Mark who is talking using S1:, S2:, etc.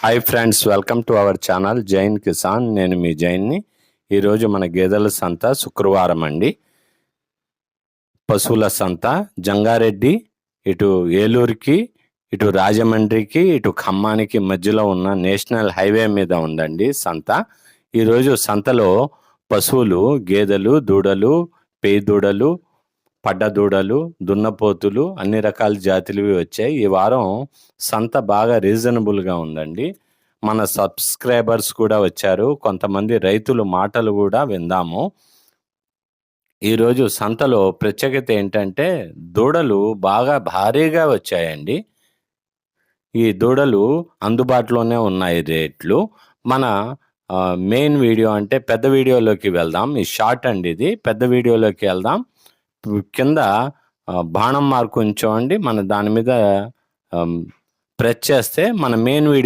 S1: Hi friends, welcome to our channel Jain Kisan. నేను మీ జైన్ని. ఈరోజు మన గేదెల సంత శుక్రవారం అండి. పశువుల సంత జంగారెడ్డి, ఇటు ఏలూరుకి, ఇటు రాజమండ్రికి, ఇటు ఖమ్మానికి మధ్యలో ఉన్న నేషనల్ హైవే మీద ఉందండి సంత. ఈరోజు సంతలో పశువులు, గేదెలు, దూడలు, పేయి దూడలు, పడ్డ దూడలు, దున్నపోతులు, అన్ని రకాల జాతులవి వచ్చాయి. ఈ వారం సంత బాగా రీజనబుల్గా ఉందండి. మన సబ్స్క్రైబర్స్ కూడా వచ్చారు. కొంతమంది రైతుల మాటలు కూడా విందాము. ఈరోజు సంతలో ప్రత్యేకత ఏంటంటే దూడలు బాగా భారీగా వచ్చాయండి. ఈ దూడలు అందుబాటులోనే ఉన్నాయి రేట్లు. మన మెయిన్ వీడియో అంటే పెద్ద వీడియోలోకి వెళ్దాం. ఈ షార్ట్ అండి, ఇది పెద్ద వీడియోలోకి వెళ్దాం. కింద బాణం మార్కు ఉంచోండి. మన దాని మీద ప్రెస్ చేస్తే మన మెయిన్ వీడియో